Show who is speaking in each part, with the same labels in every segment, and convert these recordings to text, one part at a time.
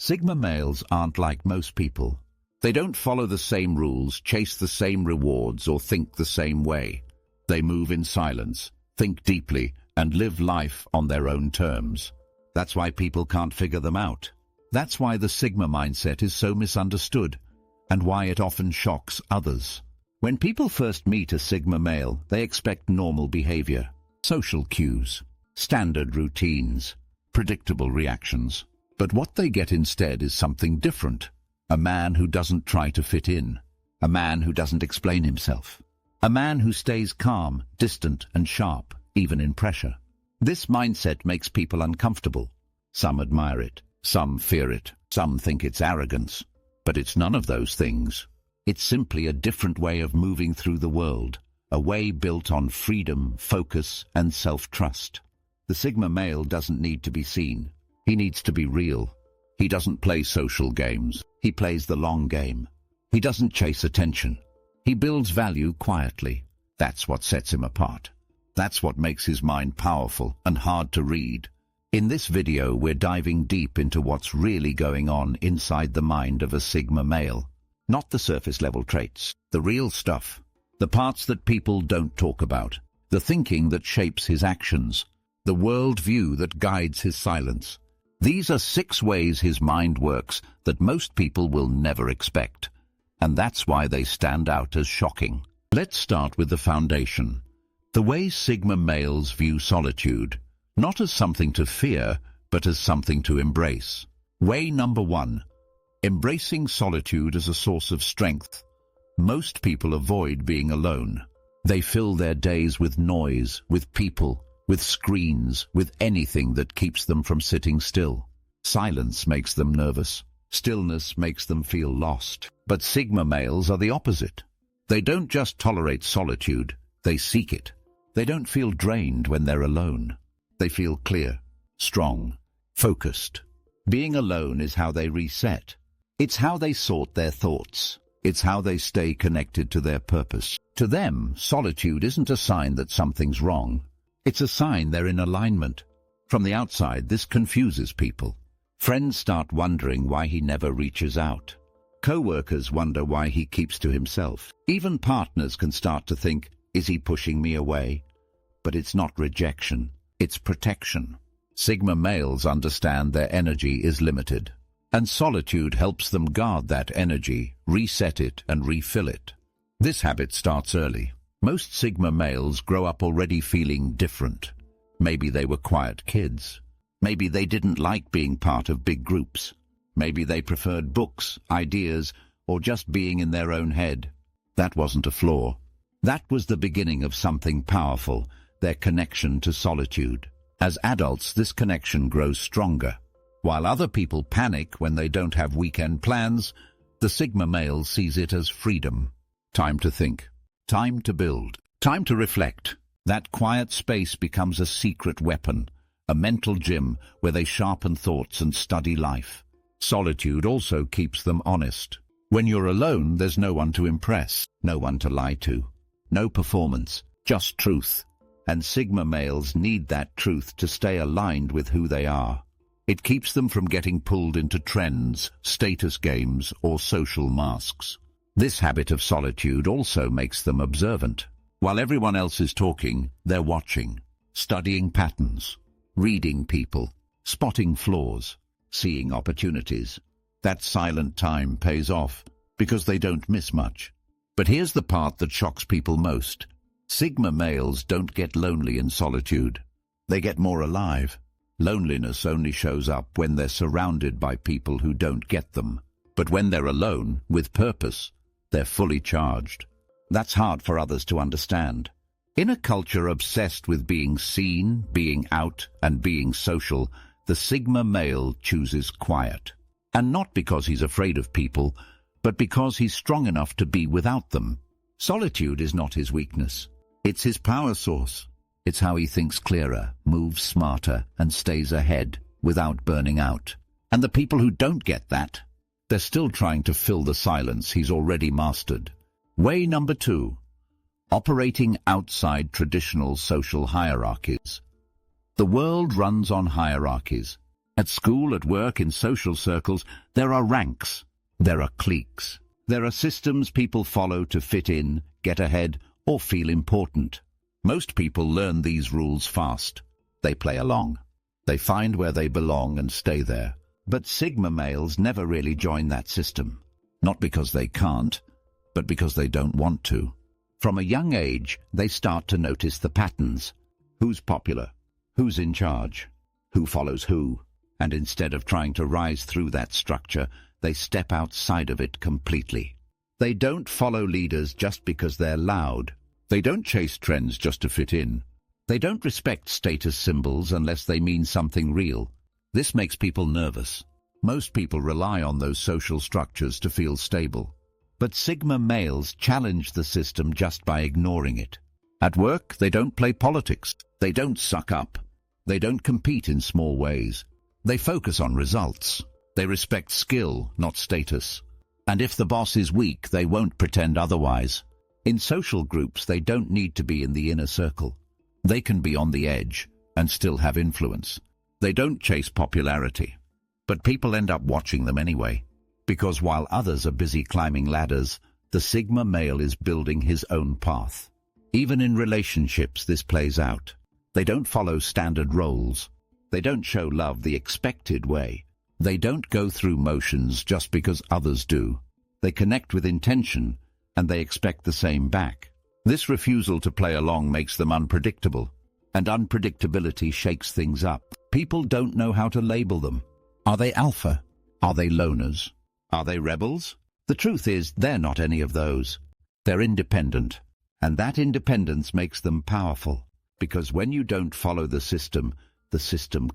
Speaker 1: Sigma males aren't like most people. They don't follow the same rules, chase the same rewards, or think the same way. They move in silence, think deeply, and live life on their own terms. That's why people can't figure them out. That's why the Sigma mindset is so misunderstood, and why it often shocks others. When people first meet a Sigma male, they expect normal behavior, social cues, standard routines, predictable reactions. But what they get instead is something different. A man who doesn't try to fit in. A man who doesn't explain himself. A man who stays calm, distant, and sharp, even in pressure. This mindset makes people uncomfortable. Some admire it, some fear it, some think it's arrogance. But it's none of those things. It's simply a different way of moving through the world, a way built on freedom, focus, and self-trust. The Sigma male doesn't need to be seen. He needs to be real. He doesn't play social games. He plays the long game. He doesn't chase attention. He builds value quietly. That's what sets him apart. That's what makes his mind powerful and hard to read. In this video, we're diving deep into what's really going on inside the mind of a Sigma male. Not the surface-level traits, the real stuff. The parts that people don't talk about. The thinking that shapes his actions. The worldview that guides his silence. These are 6 ways his mind works that most people will never expect. And that's why they stand out as shocking. Let's start with the foundation. The way Sigma males view solitude, not as something to fear, but as something to embrace. Way number 1. Embracing solitude as a source of strength. Most people avoid being alone. They fill their days with noise, with people, with screens, with anything that keeps them from sitting still. Silence makes them nervous. Stillness makes them feel lost. But Sigma males are the opposite. They don't just tolerate solitude, they seek it. They don't feel drained when they're alone. They feel clear, strong, focused. Being alone is how they reset. It's how they sort their thoughts. It's how they stay connected to their purpose. To them, solitude isn't a sign that something's wrong. It's a sign they're in alignment. From the outside, this confuses people. Friends start wondering why he never reaches out. Co-workers wonder why he keeps to himself. Even partners can start to think, is he pushing me away? But it's not rejection, it's protection. Sigma males understand their energy is limited. And solitude helps them guard that energy, reset it, and refill it. This habit starts early. Most Sigma males grow up already feeling different. Maybe they were quiet kids. Maybe they didn't like being part of big groups. Maybe they preferred books, ideas, or just being in their own head. That wasn't a flaw. That was the beginning of something powerful, their connection to solitude. As adults, this connection grows stronger. While other people panic when they don't have weekend plans, the Sigma male sees it as freedom. Time to think. Time to build. Time to reflect. That quiet space becomes a secret weapon, a mental gym where they sharpen thoughts and study life. Solitude also keeps them honest. When you're alone, there's no one to impress, no one to lie to. No performance, just truth. And Sigma males need that truth to stay aligned with who they are. It keeps them from getting pulled into trends, status games, or social masks. This habit of solitude also makes them observant. While everyone else is talking, they're watching, studying patterns, reading people, spotting flaws, seeing opportunities. That silent time pays off because they don't miss much. But here's the part that shocks people most. Sigma males don't get lonely in solitude. They get more alive. Loneliness only shows up when they're surrounded by people who don't get them. But when they're alone, with purpose, they're fully charged. That's hard for others to understand. In a culture obsessed with being seen, being out, and being social, the Sigma male chooses quiet. And not because he's afraid of people, but because he's strong enough to be without them. Solitude is not his weakness. It's his power source. It's how he thinks clearer, moves smarter, and stays ahead without burning out. And the people who don't get that, they're still trying to fill the silence he's already mastered. Way number 2. Operating outside traditional social hierarchies. The world runs on hierarchies. At school, at work, in social circles, there are ranks. There are cliques. There are systems people follow to fit in, get ahead, or feel important. Most people learn these rules fast. They play along. They find where they belong and stay there. But Sigma males never really join that system. Not because they can't, but because they don't want to. From a young age, they start to notice the patterns. Who's popular? Who's in charge? Who follows who? And instead of trying to rise through that structure, they step outside of it completely. They don't follow leaders just because they're loud. They don't chase trends just to fit in. They don't respect status symbols unless they mean something real. This makes people nervous. Most people rely on those social structures to feel stable. But Sigma males challenge the system just by ignoring it. At work, they don't play politics. They don't suck up. They don't compete in small ways. They focus on results. They respect skill, not status. And if the boss is weak, they won't pretend otherwise. In social groups, they don't need to be in the inner circle. They can be on the edge and still have influence. They don't chase popularity. But people end up watching them anyway. Because while others are busy climbing ladders, the Sigma male is building his own path. Even in relationships, this plays out. They don't follow standard roles. They don't show love the expected way. They don't go through motions just because others do. They connect with intention, and they expect the same back. This refusal to play along makes them unpredictable, and unpredictability shakes things up. People don't know how to label them. Are they alpha? Are they loners? Are they rebels? The truth is, they're not any of those. They're independent, and that independence makes them powerful, because when you don't follow the system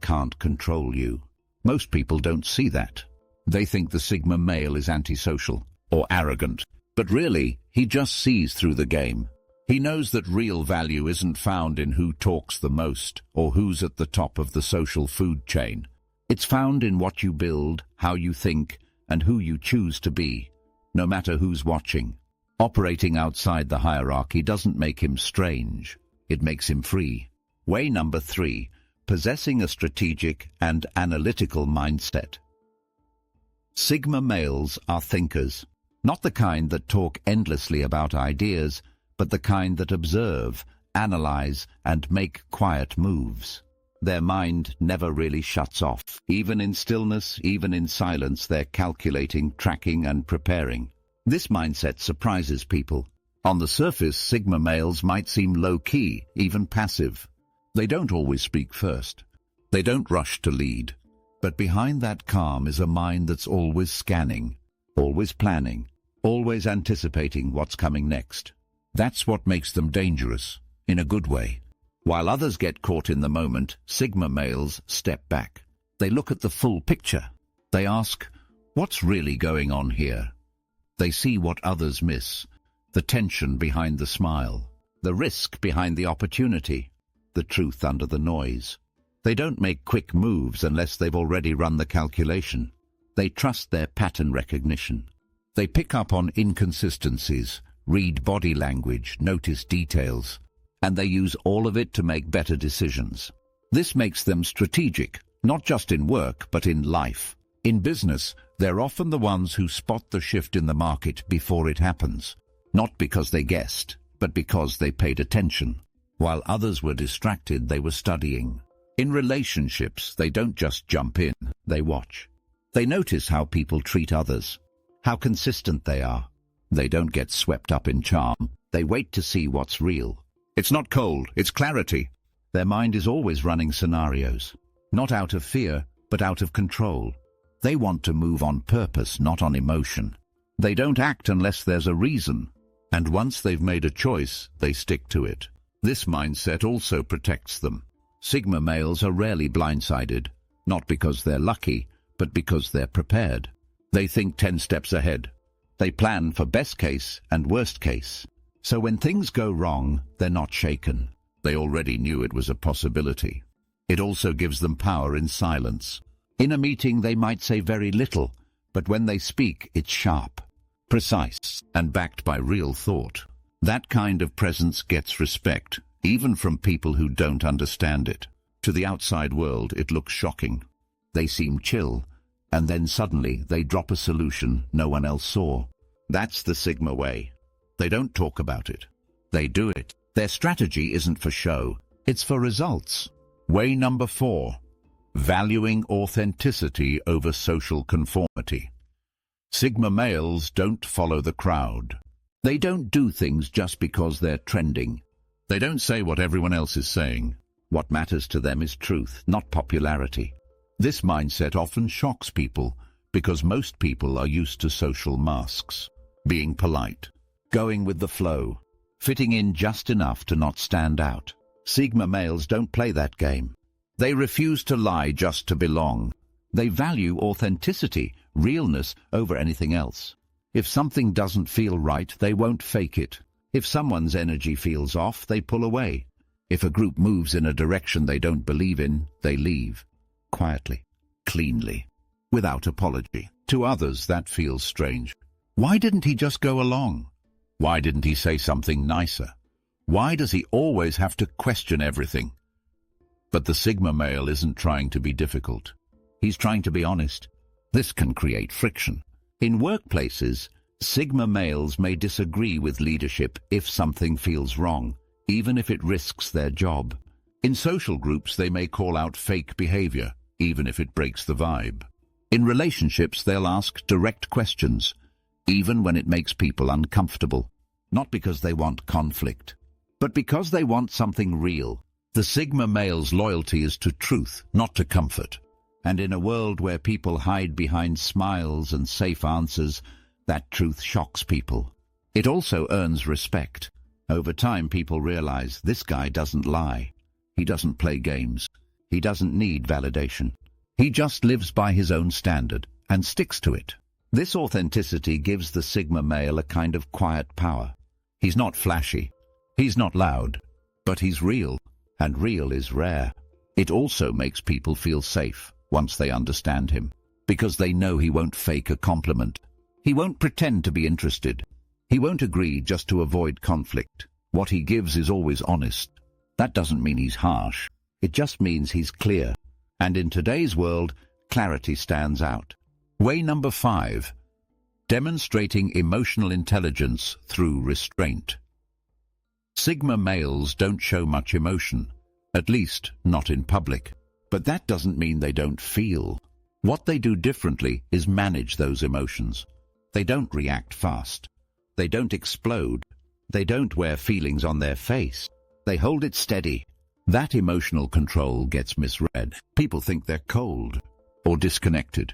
Speaker 1: can't control you. Most people don't see that. They think the Sigma male is antisocial or arrogant, but really, he just sees through the game. He knows that real value isn't found in who talks the most or who's at the top of the social food chain. It's found in what you build, how you think, and who you choose to be, no matter who's watching. Operating outside the hierarchy doesn't make him strange. It makes him free. Way number 3, possessing a strategic and analytical mindset. Sigma males are thinkers, not the kind that talk endlessly about ideas, but the kind that observe, analyze, and make quiet moves. Their mind never really shuts off. Even in stillness, even in silence, they're calculating, tracking, and preparing. This mindset surprises people. On the surface, Sigma males might seem low-key, even passive. They don't always speak first. They don't rush to lead. But behind that calm is a mind that's always scanning, always planning, always anticipating what's coming next. That's what makes them dangerous, in a good way. While others get caught in the moment, Sigma males step back. They look at the full picture. They ask, what's really going on here? They see what others miss, the tension behind the smile, the risk behind the opportunity, the truth under the noise. They don't make quick moves unless they've already run the calculation. They trust their pattern recognition. They pick up on inconsistencies, read body language, notice details, and they use all of it to make better decisions. This makes them strategic, not just in work, but in life. In business, they're often the ones who spot the shift in the market before it happens, not because they guessed, but because they paid attention. While others were distracted, they were studying. In relationships, they don't just jump in, they watch. They notice how people treat others, how consistent they are. They don't get swept up in charm. They wait to see what's real. It's not cold, it's clarity. Their mind is always running scenarios, not out of fear, but out of control. They want to move on purpose, not on emotion. They don't act unless there's a reason, and once they've made a choice, they stick to it. This mindset also protects them. Sigma males are rarely blindsided, not because they're lucky, but because they're prepared. They think 10 steps ahead. They plan for best case and worst case. So when things go wrong, they're not shaken. They already knew it was a possibility. It also gives them power in silence. In a meeting, they might say very little, but when they speak, it's sharp, precise, and backed by real thought. That kind of presence gets respect, even from people who don't understand it. To the outside world, it looks shocking. They seem chill, and then suddenly they drop a solution no one else saw. That's the Sigma way. They don't talk about it. They do it. Their strategy isn't for show. It's for results. Way number 4. Valuing authenticity over social conformity. Sigma males don't follow the crowd. They don't do things just because they're trending. They don't say what everyone else is saying. What matters to them is truth, not popularity. This mindset often shocks people because most people are used to social masks. Being polite, going with the flow, fitting in just enough to not stand out. Sigma males don't play that game. They refuse to lie just to belong. They value authenticity, realness over anything else. If something doesn't feel right, they won't fake it. If someone's energy feels off, they pull away. If a group moves in a direction they don't believe in, they leave. Quietly, cleanly, without apology. To others, that feels strange. Why didn't he just go along? Why didn't he say something nicer? Why does he always have to question everything? But the Sigma male isn't trying to be difficult. He's trying to be honest. This can create friction. In workplaces, Sigma males may disagree with leadership if something feels wrong, even if it risks their job. In social groups, they may call out fake behavior, even if it breaks the vibe. In relationships, they'll ask direct questions, even when it makes people uncomfortable. Not because they want conflict, but because they want something real. The Sigma male's loyalty is to truth, not to comfort. And in a world where people hide behind smiles and safe answers, that truth shocks people. It also earns respect. Over time, people realize this guy doesn't lie. He doesn't play games. He doesn't need validation. He just lives by his own standard and sticks to it. This authenticity gives the Sigma male a kind of quiet power. He's not flashy. He's not loud. But he's real, and real is rare. It also makes people feel safe once they understand him, because they know he won't fake a compliment. He won't pretend to be interested. He won't agree just to avoid conflict. What he gives is always honest. That doesn't mean he's harsh. It just means he's clear. And in today's world, clarity stands out. Way number 5. Demonstrating emotional intelligence through restraint. Sigma males don't show much emotion, at least not in public. But that doesn't mean they don't feel. What they do differently is manage those emotions. They don't react fast. They don't explode. They don't wear feelings on their face. They hold it steady. That emotional control gets misread. People think they're cold or disconnected.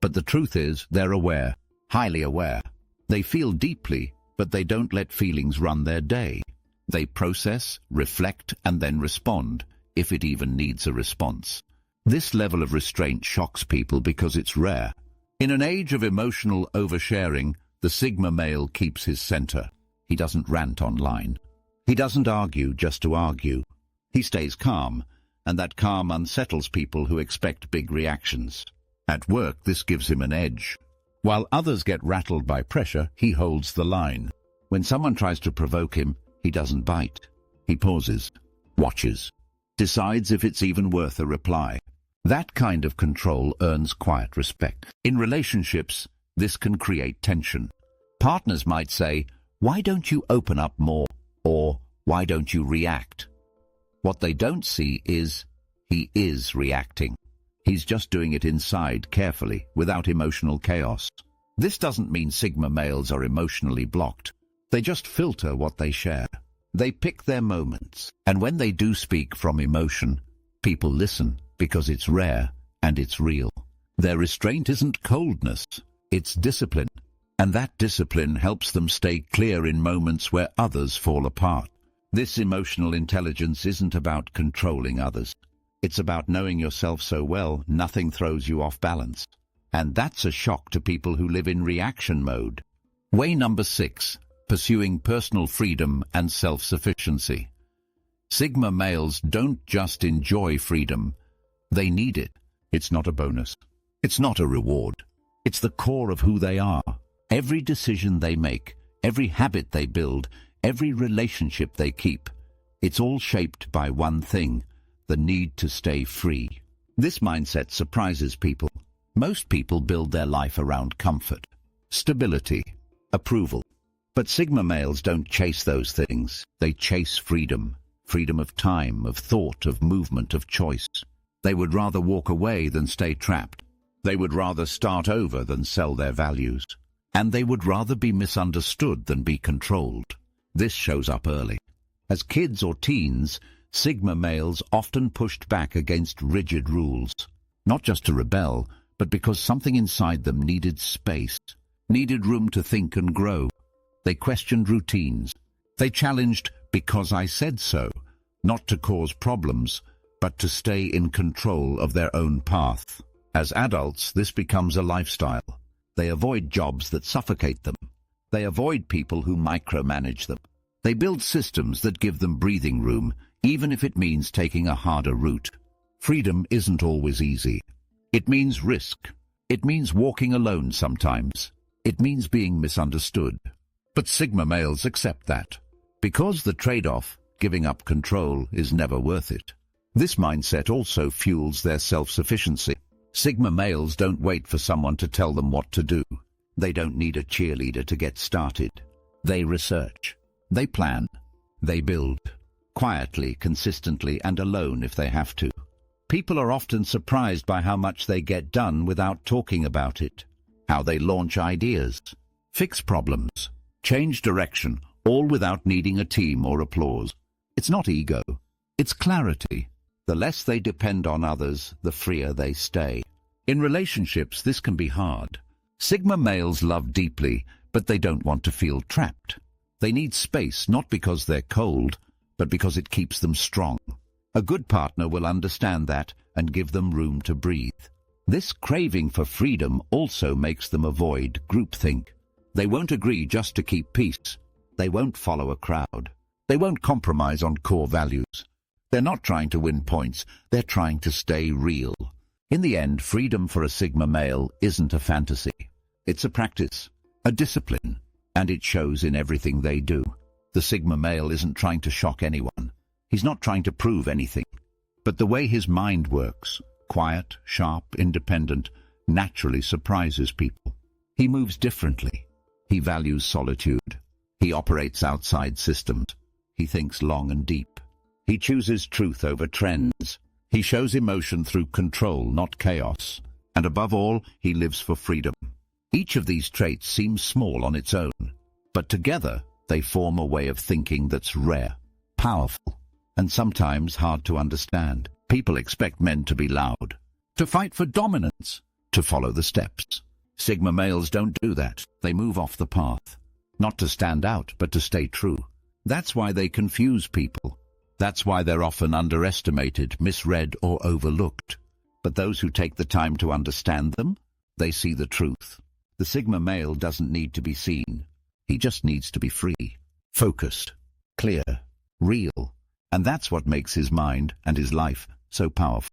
Speaker 1: But the truth is they're aware, highly aware. They feel deeply, but they don't let feelings run their day. They process, reflect, and then respond, if it even needs a response. This level of restraint shocks people because it's rare. In an age of emotional oversharing, the Sigma male keeps his center. He doesn't rant online. He doesn't argue just to argue. He stays calm, and that calm unsettles people who expect big reactions. At work, this gives him an edge. While others get rattled by pressure, he holds the line. When someone tries to provoke him, he doesn't bite. He pauses, watches, decides if it's even worth a reply. That kind of control earns quiet respect. In relationships, this can create tension. Partners might say, "Why don't you open up more?" Or, "Why don't you react?" What they don't see is, he is reacting. He's just doing it inside, carefully, without emotional chaos. This doesn't mean Sigma males are emotionally blocked. They just filter what they share. They pick their moments. And when they do speak from emotion, people listen because it's rare and it's real. Their restraint isn't coldness, it's discipline. And that discipline helps them stay clear in moments where others fall apart. This emotional intelligence isn't about controlling others. It's about knowing yourself so well, nothing throws you off balance. And that's a shock to people who live in reaction mode. Way number 6. Pursuing personal freedom and self-sufficiency. Sigma males don't just enjoy freedom. They need it. It's not a bonus. It's not a reward. It's the core of who they are. Every decision they make, every habit they build, every relationship they keep, it's all shaped by one thing: the need to stay free. This mindset surprises people. Most people build their life around comfort, stability, approval. But Sigma males don't chase those things. They chase freedom. Freedom of time, of thought, of movement, of choice. They would rather walk away than stay trapped. They would rather start over than sell their values. And they would rather be misunderstood than be controlled. This shows up early. As kids or teens, Sigma males often pushed back against rigid rules. Not just to rebel, but because something inside them needed space, needed room to think and grow. They questioned routines. They challenged because I said so, not to cause problems, but to stay in control of their own path. As adults, this becomes a lifestyle. They avoid jobs that suffocate them. They avoid people who micromanage them. They build systems that give them breathing room, even if it means taking a harder route. Freedom isn't always easy. It means risk. It means walking alone sometimes. It means being misunderstood. But Sigma males accept that, because the trade-off, giving up control, is never worth it. This mindset also fuels their self-sufficiency. Sigma males don't wait for someone to tell them what to do. They don't need a cheerleader to get started. They research. They plan. They build. Quietly, consistently, and alone if they have to. People are often surprised by how much they get done without talking about it. How they launch ideas, fix problems, change direction, all without needing a team or applause. It's not ego. It's clarity. The less they depend on others, the freer they stay. In relationships, this can be hard. Sigma males love deeply, but they don't want to feel trapped. They need space, not because they're cold, but because it keeps them strong. A good partner will understand that and give them room to breathe. This craving for freedom also makes them avoid groupthink. They won't agree just to keep peace. They won't follow a crowd. They won't compromise on core values. They're not trying to win points. They're trying to stay real. In the end, freedom for a Sigma male isn't a fantasy. It's a practice, a discipline, and it shows in everything they do. The Sigma male isn't trying to shock anyone. He's not trying to prove anything. But the way his mind works, quiet, sharp, independent, naturally surprises people. He moves differently. He values solitude. He operates outside systems. He thinks long and deep. He chooses truth over trends. He shows emotion through control, not chaos. And above all, he lives for freedom. Each of these traits seems small on its own, but together they form a way of thinking that's rare, powerful, and sometimes hard to understand. People expect men to be loud, to fight for dominance, to follow the steps. Sigma males don't do that. They move off the path, not to stand out, but to stay true. That's why they confuse people. That's why they're often underestimated, misread, or overlooked. But those who take the time to understand them, they see the truth. The Sigma male doesn't need to be seen. He just needs to be free, focused, clear, real. And that's what makes his mind and his life so powerful.